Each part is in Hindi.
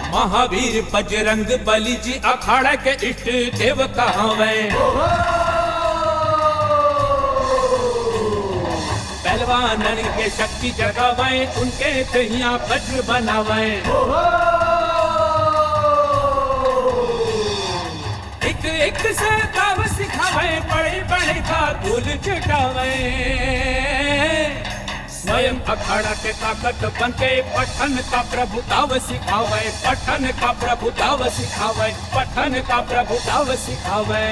महावीर बजरंग बली जी अखाड़ा के इष्ट देव कहावे। पहलवानन के शक्ति जगावे, उनके दहिया वज्र बनावे। एक एक से दाव सिखावे, बड़े बड़े का धूल चटावे। स्वयं अखाड़ा के ताकत बनके पठन का प्रभुताव सिखावे। पठन का प्रभुताव सिखावे। पठन का प्रभुताव सिखावे।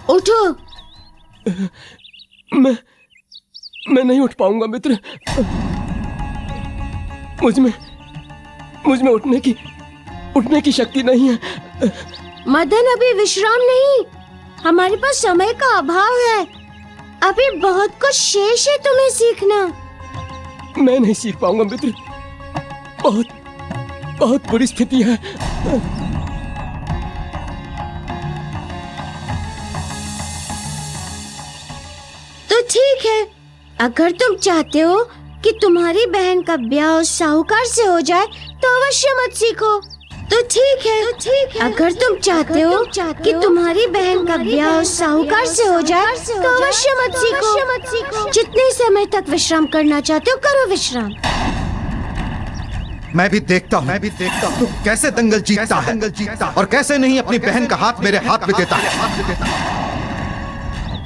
उठो। मैं नहीं उठ पाऊंगा मित्र। मुझ में उठने की शक्ति नहीं है। मदन, अभी विश्राम नहीं, हमारे पास समय का अभाव है। अभी बहुत कुछ शेष है तुम्हें सीखना। मैं नहीं सीख पाऊंगा मित्र, बहुत बुरी स्थिति है। तो ठीक है, अगर तुम चाहते हो कि तुम्हारी बहन का ब्याह साहूकार से हो जाए तो अवश्य मत सीखो। तो ठीक है, अगर तुम चाहते हो कि तुम्हारी बहन का ब्याह साहूकार से हो जाए तो अवश्य मत सीखो। जितने समय तक विश्राम करना चाहते हो करो विश्राम। मैं भी देखता हूँ तू कैसे दंगल जीतता है और कैसे नहीं अपनी बहन का हाथ मेरे हाथ में देता है।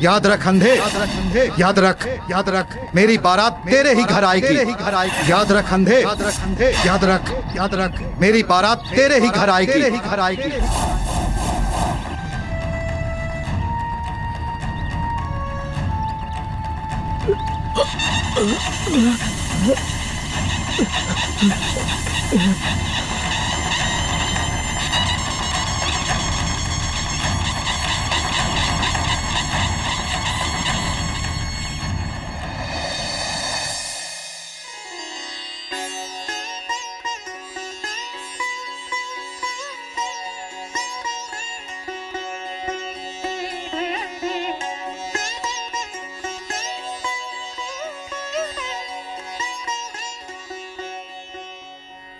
याद रख अंधे, याद रख मेरी बारात तेरे ही घर आएगी। याद रख अंधे, याद रख मेरी बारात तेरे ही घर आएगी।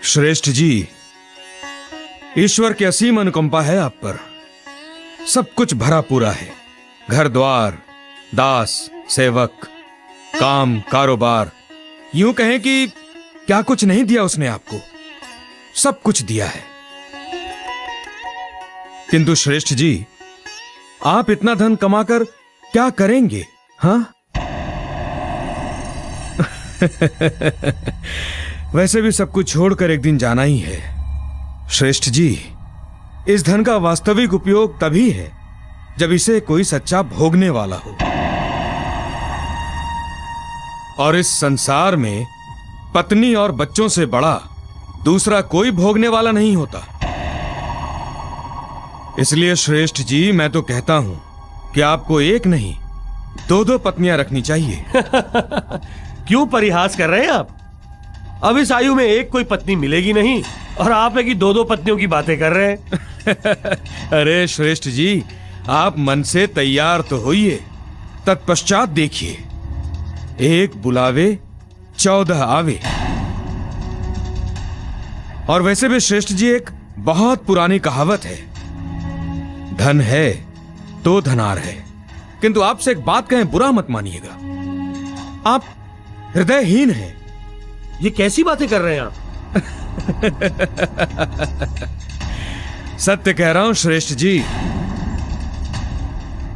श्रेष्ठ जी, ईश्वर की असीम अनुकंपा है आप पर। सब कुछ भरा पूरा है, घर द्वार, दास, सेवक, काम, कारोबार। यूं कहें कि क्या कुछ नहीं दिया उसने आपको, सब कुछ दिया है। किंतु श्रेष्ठ जी, आप इतना धन कमाकर क्या करेंगे? हाँ? वैसे भी सब कुछ छोड़कर एक दिन जाना ही है। श्रेष्ठ जी, इस धन का वास्तविक उपयोग तभी है जब इसे कोई सच्चा भोगने वाला हो। और इस संसार में पत्नी और बच्चों से बड़ा दूसरा कोई भोगने वाला नहीं होता। इसलिए श्रेष्ठ जी, मैं तो कहता हूं कि आपको एक नहीं, दो पत्नियां रखनी चाहिए। क्यों परिहास कर रहे हैं आप? अब इस आयु में एक कोई पत्नी मिलेगी नहीं और आप है कि दो पत्नियों की बातें कर रहे हैं। अरे श्रेष्ठ जी, आप मन से तैयार तो होइए, तत्पश्चात देखिए, एक बुलावे 14 आवे। और वैसे भी श्रेष्ठ जी, एक बहुत पुरानी कहावत है, धन है तो धनार है। किंतु आपसे एक बात कहें, बुरा मत मानिएगा, आप हृदयहीन हैं। ये कैसी बातें कर रहे हैं आप? सत्य कह रहा हूं श्रेष्ठ जी।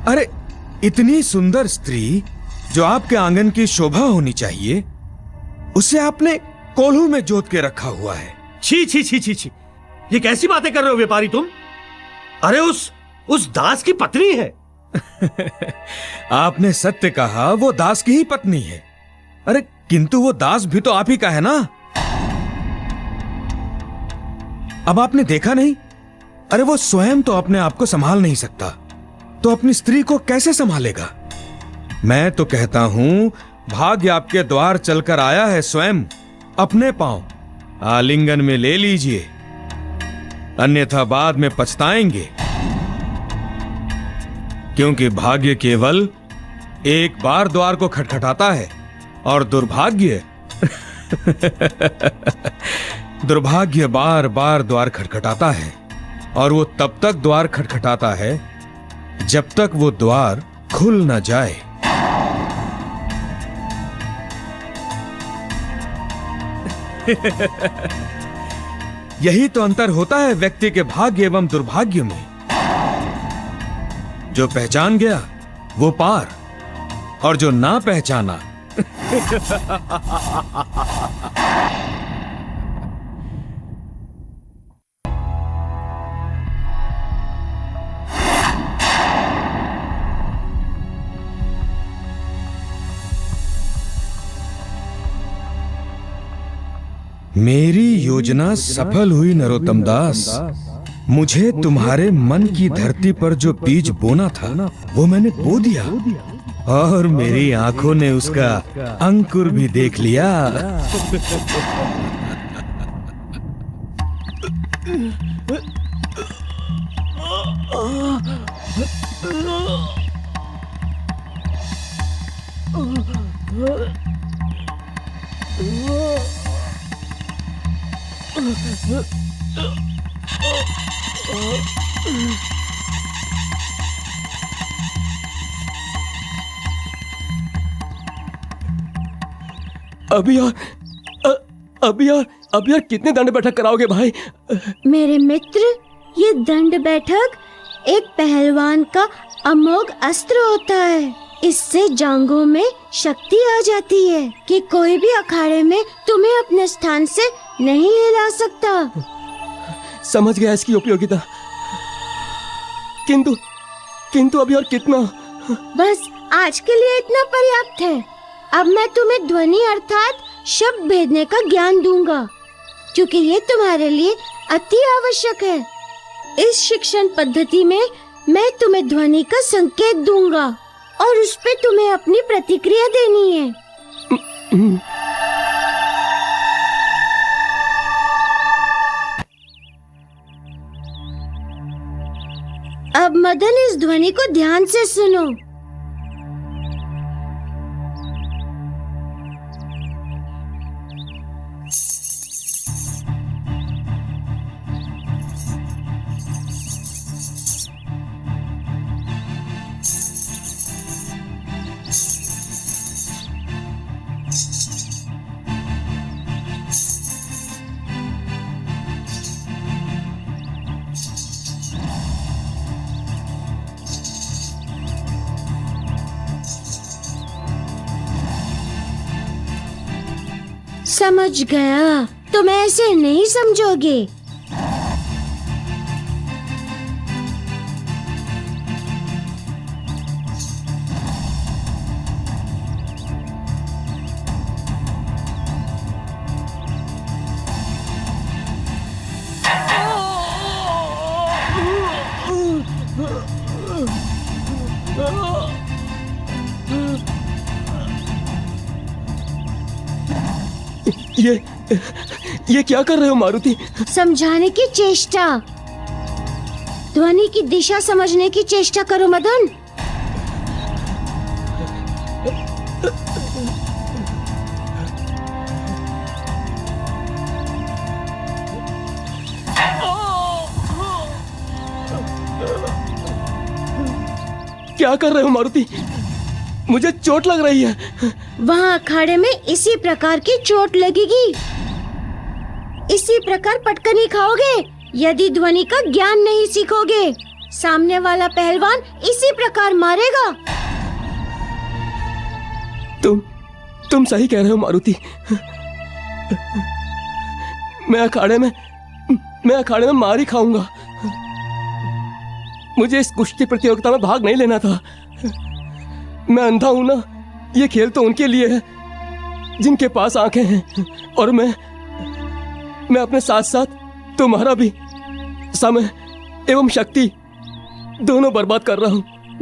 अरे इतनी सुंदर स्त्री जो आपके आंगन की शोभा होनी चाहिए, उसे आपने कोल्हू में जोत के रखा हुआ है। छी छी छी छी छी, ये कैसी बातें कर रहे हो व्यापारी तुम? अरे उस दास की पत्नी है। आपने सत्य कहा, वो दास की ही पत्नी है। अरे किंतु वो दास भी तो आप ही का है ना। अब आपने देखा नहीं, अरे वो स्वयं तो अपने आप को संभाल नहीं सकता, तो अपनी स्त्री को कैसे संभालेगा? मैं तो कहता हूं भाग्य आपके द्वार चलकर आया है, स्वयं अपने पांव आलिंगन में ले लीजिए, अन्यथा बाद में पछताएंगे। क्योंकि भाग्य केवल एक बार द्वार को खटखटाता है और दुर्भाग्य दुर्भाग्य बार बार द्वार खटखटाता है, और वो तब तक द्वार खटखटाता है जब तक वो द्वार खुल न जाए। यही तो अंतर होता है व्यक्ति के भाग्य एवं दुर्भाग्य में। जो पहचान गया वो पार, और जो ना पहचाना मेरी योजना सफल हुई नरोत्तम दास। मुझे तुम्हारे मन की धरती पर जो बीज बोना था वो मैंने बो दिया, और मेरी आंखों ने उसका अंकुर भी देख लिया। अभी यार कितने दंड बैठक कराओगे भाई? मेरे मित्र, ये दंड बैठक एक पहलवान का अमोघ अस्त्र होता है। इससे जांघों में शक्ति आ जाती है कि कोई भी अखाड़े में तुम्हें अपने स्थान से नहीं हिला सकता। समझ गया इसकी उपयोगिता, किंतु अभी और कितना? बस आज के लिए इतना पर्याप्त है। अब मैं तुम्हें ध्वनि अर्थात शब्द भेदने का ज्ञान दूंगा, क्योंकि ये तुम्हारे लिए अति आवश्यक है। इस शिक्षण पद्धति में मैं तुम्हें ध्वनि का संकेत दूंगा और उस पे तुम्हें अपनी प्रतिक्रिया देनी है। अब मदन इस ध्वनि को ध्यान से सुनो। समझ गया, तुम ऐसे नहीं समझोगे। ये क्या कर रहे हो मारुति? समझाने की चेष्टा, ध्वनि की दिशा समझने की चेष्टा करो मदन। क्या कर रहे हो मारुति? मुझे चोट लग रही है। वहाँ अखाड़े में इसी प्रकार की चोट लगेगी, इसी प्रकार पटकनी खाओगे यदि ध्वनि का ज्ञान नहीं सीखोगे। सामने वाला पहलवान इसी प्रकार मारेगा। तुम सही कह रहे हो मारुति। मैं अखाड़े में मार ही खाऊंगा। मुझे इस कुश्ती प्रतियोगिता में भाग नहीं लेना था। मैं अंधा हूं ना, ये खेल तो उनके लिए है जिनके पास आंखें हैं, और मैं अपने साथ साथ तुम्हारा भी समय एवं शक्ति दोनों बर्बाद कर रहा हूं।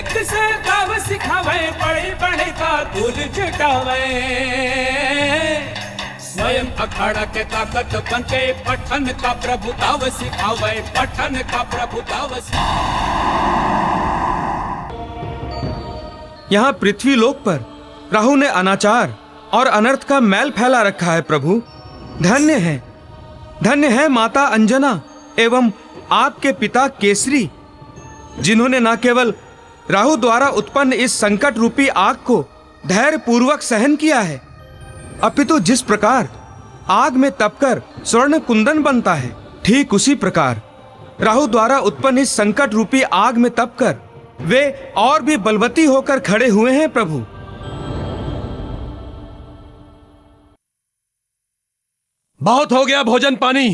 एक से गाव सिखावे, पढ़े पढ़े का दूध चटावे। स्वयं अखाड़ा के ताकत बनके पठन का प्रभुताव सिखावे, पठन का प्रभुताव यहाँ पृथ्वी लोक पर राहु ने अनाचार और अनर्थ का मैल फैला रखा है प्रभु। धन्य है माता अंजना एवं आपके पिता केसरी, जिन्होंने न केवल राहु द्वारा उत्पन्न इस संकट रूपी आग को धैर्य पूर्वक सहन किया है, अपितु जिस प्रकार आग में तपकर स्वर्ण कुंदन बनता है, ठीक उसी प्रकार राहु द्वारा उत्पन्न इस संकट रूपी आग में तपकर वे और भी बलवती होकर खड़े हुए हैं प्रभु। बहुत हो गया भोजन पानी।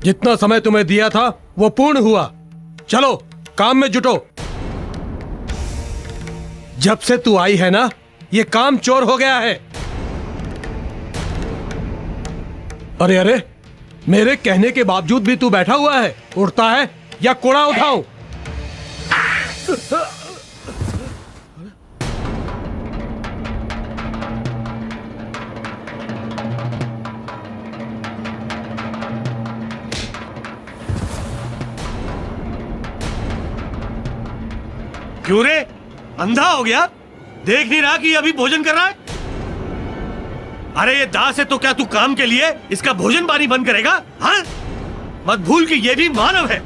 जितना समय तुम्हें दिया था वो पूर्ण हुआ। चलो काम में जुटो। जब से तू आई है ना, ये काम चोर हो गया है। अरे अरे, मेरे कहने के बावजूद भी तू बैठा हुआ है। उठता है या कोड़ा उठाऊं? क्यों रे, अंधा हो गया? देख नहीं रहा कि अभी भोजन कर रहा है? अरे ये दास है तो क्या तू काम के लिए इसका भोजन पानी बंद करेगा? हाँ? मत भूल कि ये भी मानव है।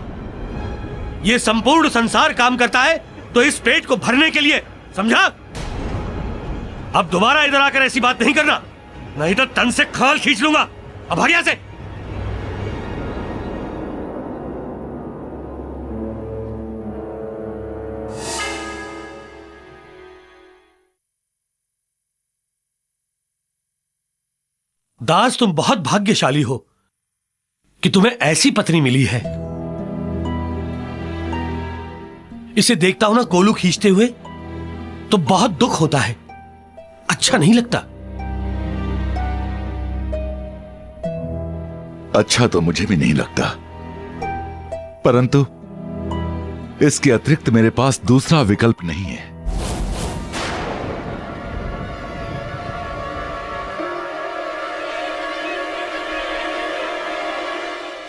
ये संपूर्ण संसार काम करता है तो इस पेट को भरने के लिए, समझा? अब दोबारा इधर आकर ऐसी बात नहीं करना, नहीं तो तन से खाल खींच लूंगा। अब भाग यहां से। दास, तुम बहुत भाग्यशाली हो कि तुम्हें ऐसी पत्नी मिली है। इसे देखता हूं ना कोलू खींचते हुए तो बहुत दुख होता है, अच्छा नहीं लगता। अच्छा तो मुझे भी नहीं लगता, परंतु इसके अतिरिक्त मेरे पास दूसरा विकल्प नहीं है।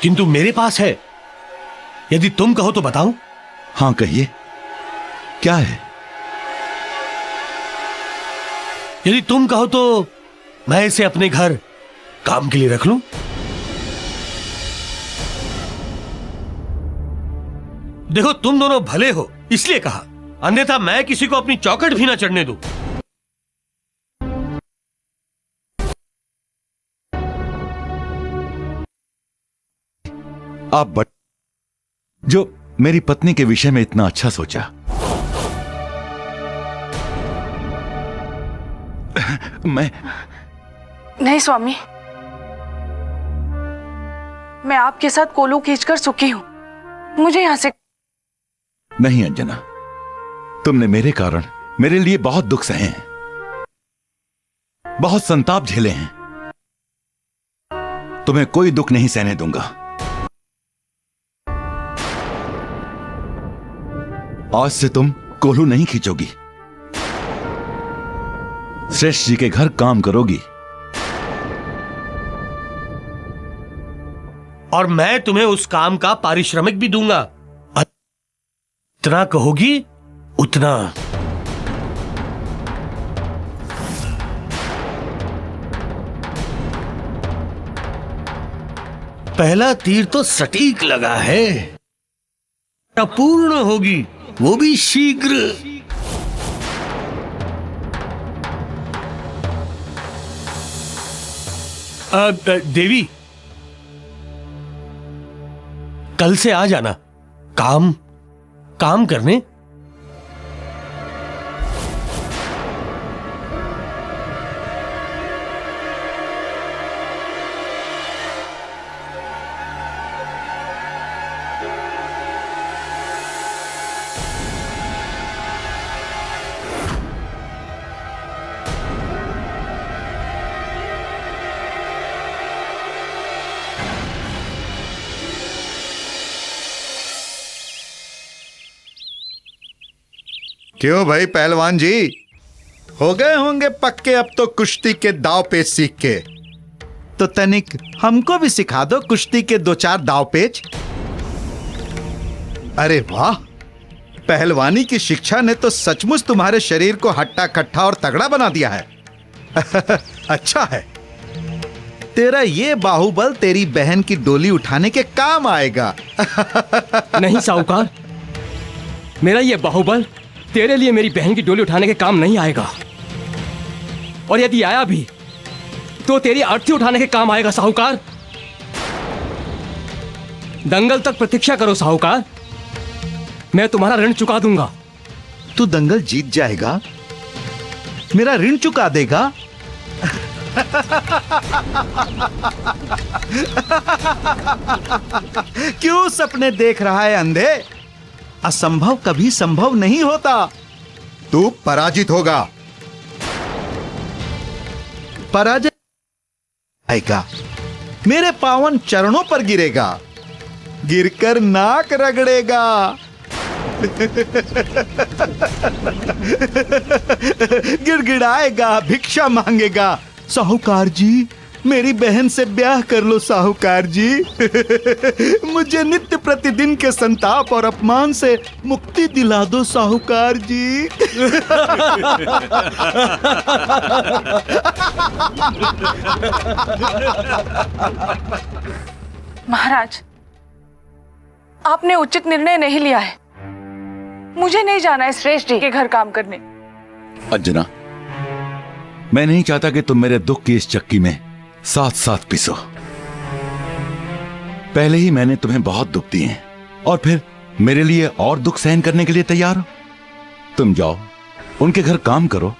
किंतु मेरे पास है, यदि तुम कहो तो बताऊं? हाँ कहिए, क्या है? यदि तुम कहो तो मैं इसे अपने घर काम के लिए रख लूं। देखो तुम दोनों भले हो इसलिए कहा, अन्यथा मैं किसी को अपनी चौखट भी ना चढ़ने दूं। आप जो मेरी पत्नी के विषय में इतना अच्छा सोचा। मैं नहीं स्वामी, मैं आपके साथ कोलू खींचकर सुखी हूं। मुझे यहां से नहीं अंजना, तुमने मेरे कारण मेरे लिए बहुत दुख सहे हैं, बहुत संताप झेले हैं। तुम्हें कोई दुख नहीं सहने दूंगा। आज से तुम कोल्हू नहीं खींचोगी, श्रेष्ठ जी के घर काम करोगी। और मैं तुम्हें उस काम का पारिश्रमिक भी दूंगा। इतना कहोगी उतना। पहला तीर तो सटीक लगा है, पूर्ण होगी वो भी शीघ्र। देवी, कल से आ जाना काम करने। क्यों भाई पहलवान जी, हो गए होंगे पक्के अब तो कुश्ती के दाव पेच सीख के। तो तनिक हमको भी सिखा दो कुश्ती के 2-4 दाव पेच। अरे वाह, पहलवानी की शिक्षा ने तो सचमुच तुम्हारे शरीर को हट्टा कट्ठा और तगड़ा बना दिया है। अच्छा है, तेरा ये बाहुबल तेरी बहन की डोली उठाने के काम आएगा। नहीं साहूकार, मेरा ये बाहुबल तेरे लिए मेरी बहन की डोली उठाने के काम नहीं आएगा। और यदि आया भी तो तेरी अर्थी उठाने के काम आएगा साहूकार। दंगल तक प्रतीक्षा करो साहूकार, मैं तुम्हारा ऋण चुका दूंगा। तू दंगल जीत जाएगा, मेरा ऋण चुका देगा। क्यों सपने देख रहा है अंधे? असंभव कभी संभव नहीं होता। तू पराजित होगा। पराजय आएगा, मेरे पावन चरणों पर गिरेगा, गिरकर नाक रगड़ेगा। गिड़गिड़ाएगा, भिक्षा मांगेगा। साहूकार जी, मेरी बहन से ब्याह कर लो साहूकार जी। मुझे नित्य प्रतिदिन के संताप और अपमान से मुक्ति दिला दो साहूकार जी। महाराज, आपने उचित निर्णय नहीं लिया है। मुझे नहीं जाना है श्रेष्ठ जी के घर काम करने। अंजना, मैं नहीं चाहता कि तुम मेरे दुख की इस चक्की में साथ साथ पिसो। पहले ही मैंने तुम्हें बहुत दुख दिए हैं और फिर मेरे लिए और दुख सहन करने के लिए तैयार हो। तुम जाओ, उनके घर काम करो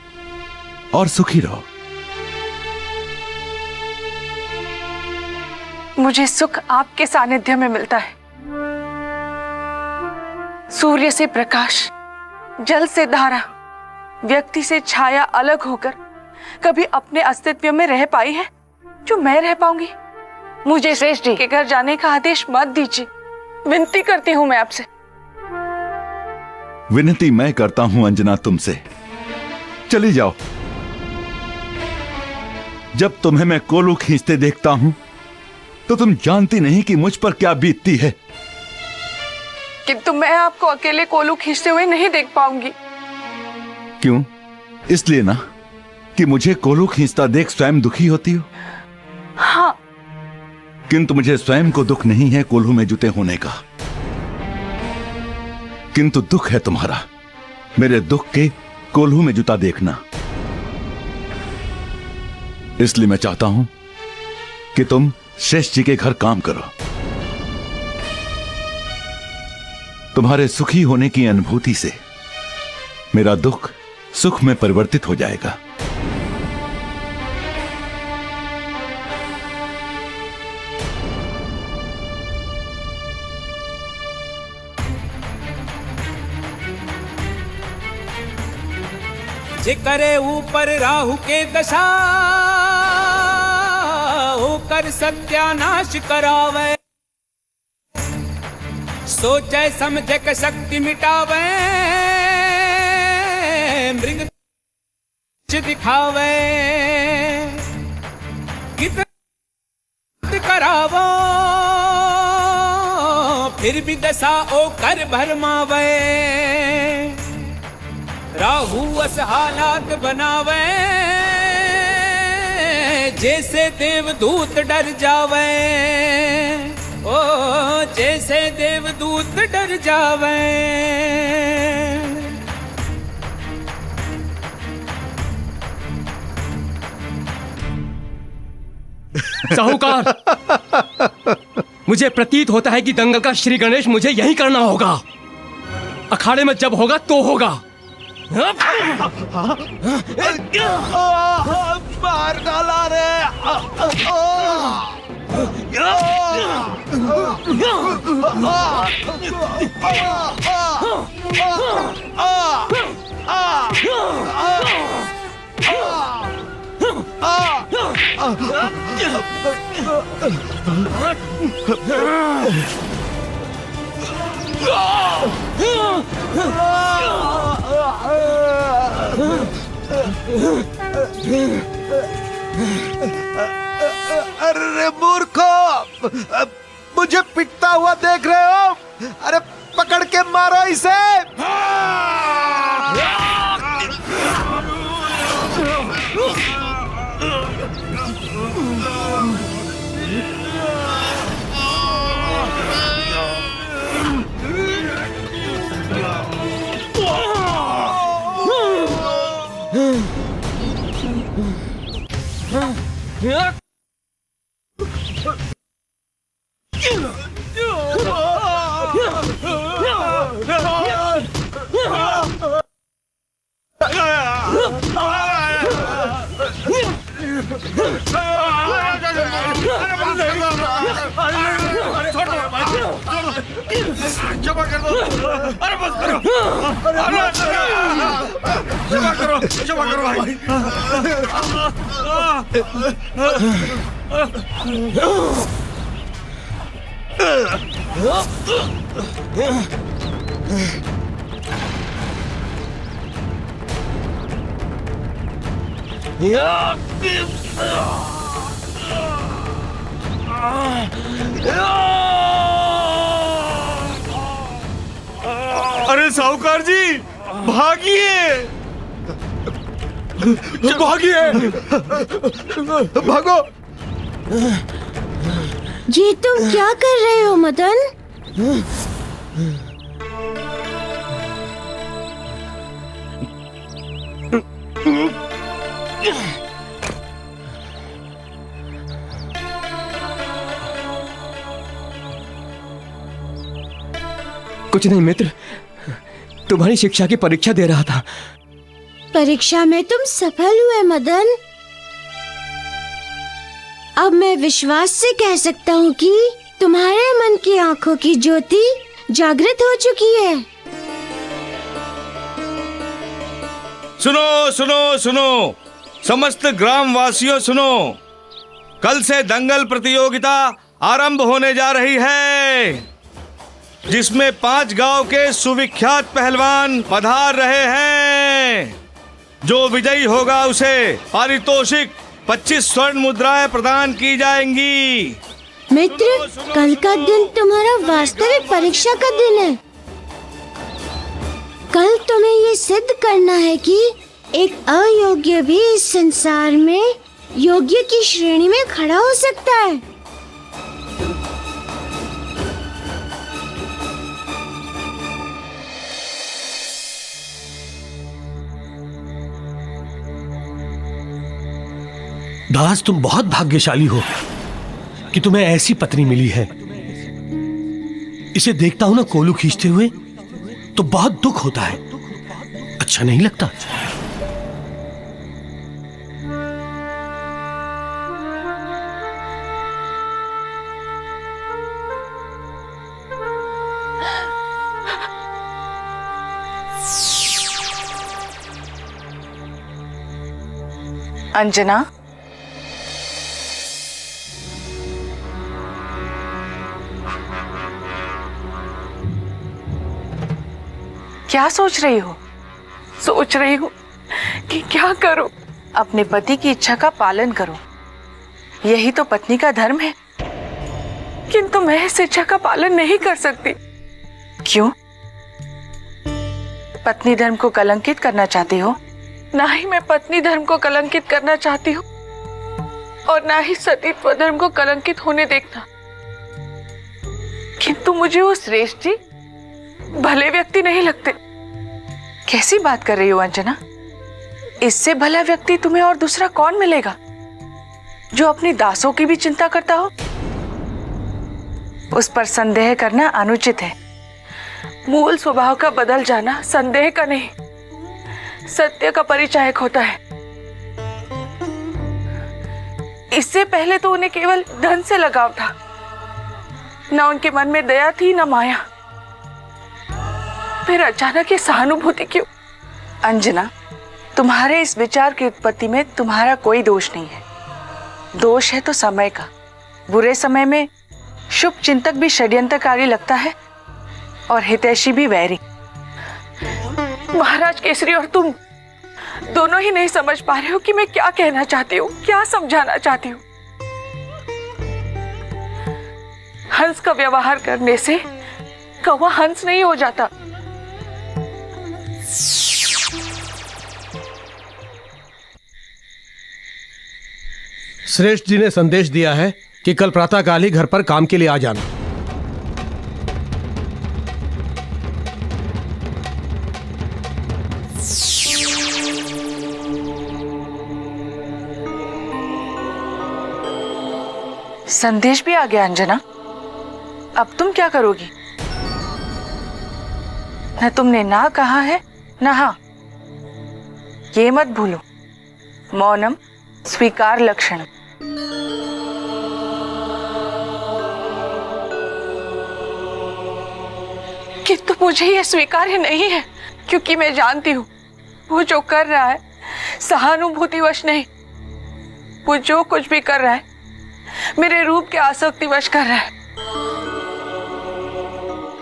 और सुखी रहो। मुझे सुख आपके सानिध्य में मिलता है। सूर्य से प्रकाश, जल से धारा, व्यक्ति से छाया अलग होकर कभी अपने अस्तित्व में रह पाई है जो मैं रह पाऊंगी? मुझे श्रेष्ठ जी के घर जाने का आदेश मत दीजिए, विनती करती हूं मैं आपसे। विनती मैं करता हूं अंजना तुमसे, चली जाओ। जब तुम्हें मैं कोलू खींचते देखता हूं तो तुम जानती नहीं कि मुझ पर क्या बीतती है। किंतु मैं आपको अकेले कोलू खींचते हुए नहीं देख पाऊंगी। क्यों? इसलिए ना कि मुझे कोलू खींचता देख स्वयं दुखी होती हो। हाँ, किंतु मुझे स्वयं को दुख नहीं है कोल्हू में जुटे होने का, किंतु दुख है तुम्हारा मेरे दुख के कोल्हू में जुटा देखना। इसलिए मैं चाहता हूं कि तुम श्रेष्ठ जी के घर काम करो। तुम्हारे सुखी होने की अनुभूति से मेरा दुख सुख में परिवर्तित हो जाएगा। जे करे ऊपर राहु के दशा, होकर सत्यानाश करावे। सोचे समझे के शक्ति मिटावे, मृग दिखावे। कितना करावो फिर भी दशा ओ कर भरमावे। राहु अस हालात बनावे, जैसे देवदूत डर जावे। ओ जैसे देवदूत डर जावे। साहूकार, मुझे प्रतीत होता है कि दंगल का श्री गणेश मुझे यही करना होगा। अखाड़े में जब होगा तो होगा। मार डाला रे। अरे मूर्खो, मुझे पिटता हुआ देख रहे हो? अरे पकड़ के मारो इसे। क्षमा कर दो। अरे बस करो। क्षमा करो, क्षमा करो भाई। अरे साहूकार जी, भागिए, भागिए, भागो। ये तुम क्या कर रहे हो मदन? कुछ नहीं मित्र, तुम्हारी शिक्षा की परीक्षा दे रहा था। परीक्षा में तुम सफल हुए मदन। अब मैं विश्वास से कह सकता हूँ कि तुम्हारे मन की आंखों की ज्योति जागृत हो चुकी है। सुनो सुनो सुनो, समस्त ग्रामवासियों सुनो, कल से दंगल प्रतियोगिता आरंभ होने जा रही है, जिसमें 5 गांव के सुविख्यात पहलवान पधार रहे हैं। जो विजयी होगा उसे पारितोषिक 25 स्वर्ण मुद्राएं प्रदान की जाएंगी। मित्र, कल का दिन तुम्हारा वास्तविक परीक्षा का दिन है। कल तुम्हें ये सिद्ध करना है कि एक अयोग्य भी इस संसार में योग्य की श्रेणी में खड़ा हो सकता है। दास, तुम बहुत भाग्यशाली हो कि तुम्हें ऐसी पत्नी मिली है। इसे देखता हूं ना कोलू खींचते हुए, तो बहुत दुख होता है। अच्छा नहीं लगता। अंजना, क्या सोच रही हो? सोच रही हूँ कि क्या करूं। अपने पति की इच्छा का पालन करो, यही तो पत्नी का धर्म है। किंतु मैं इस इच्छा का पालन नहीं कर सकती। क्यों? पत्नी धर्म को कलंकित करना चाहती हो? ना ही मैं पत्नी धर्म को कलंकित करना चाहती हूँ और ना ही सतीत्व धर्म को कलंकित होने देखना। किंतु मुझे वो श्रेष्ठ जी भले व्यक्ति नहीं लगते। कैसी बात कर रही हो अंजना? इससे भला व्यक्ति तुम्हें और दूसरा कौन मिलेगा जो अपनी दासों की भी चिंता करता हो? उस पर संदेह करना अनुचित है। मूल स्वभाव का बदल जाना संदेह का नहीं, सत्य का परिचायक होता है। इससे पहले तो उन्हें केवल धन से लगाव था, न उनके मन में दया थी न माया। फिर अचानक ये सहानुभूति क्यों? अंजना, तुम्हारे इस विचार की उत्पत्ति में तुम्हारा कोई दोष नहीं है। दोष है तो समय का। बुरे समय में शुभ चिंतक भी षड्यंत्रकारी लगता है और हितैषी भी वैरी। महाराज केसरी और तुम दोनों ही नहीं समझ पा रहे हो कि मैं क्या कहना चाहती हूँ, क्या समझाना चाहती हूँ। हंस का व्यवहार करने से कौवा हंस नहीं हो जाता। श्रेष्ठ जी ने संदेश दिया है कि कल प्रातःकाल ही घर पर काम के लिए आ जाना। संदेश भी आ गया अंजना। अब तुम क्या करोगी? न तुमने ना कहा है न हाँ। ये मत भूलो, मौनम स्वीकार लक्षण। किंतु मुझे ये स्वीकार्य नहीं है, क्योंकि मैं जानती हूँ वो जो कर रहा है सहानुभूतिवश नहीं। वो जो कुछ भी कर रहा है मेरे रूप के आसक्तिवश कर रहा है।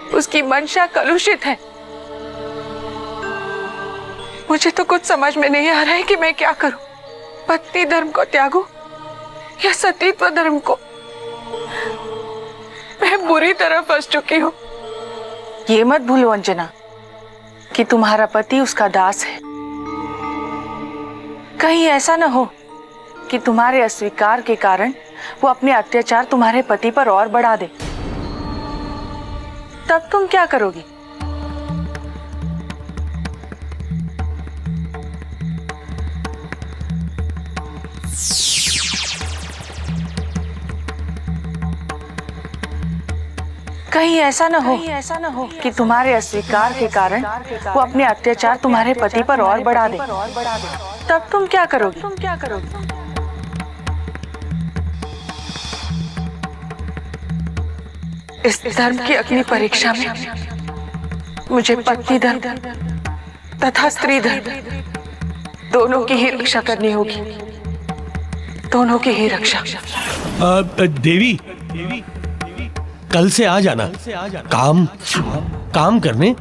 उसकी मंशा कलुषित है। मुझे तो कुछ समझ में नहीं आ रहा है कि मैं क्या करूं। पत्नी धर्म को त्यागूं या सतीत्व धर्म को? मैं बुरी तरह फंस चुकी हूं। ये मत भूलो अंजना कि तुम्हारा पति उसका दास है। कहीं ऐसा न हो कि तुम्हारे अस्वीकार के कारण वो अपने अत्याचार तुम्हारे पति पर और बढ़ा दे। तब तुम क्या करोगी? कहीं ऐसा न हो कि तुम्हारे अस्वीकार के कारण वो अपने अत्याचार तुम्हारे पति पर और बढ़ा दे। तब तुम क्या करोगी? इस धर्म की अग्नि परीक्षा में मुझे पत्नी धर्म तथा स्त्री धर्म दोनों की ही रक्षा करनी होगी। दोनों की ही रक्षा। देवी, कल से आ जाना काम करने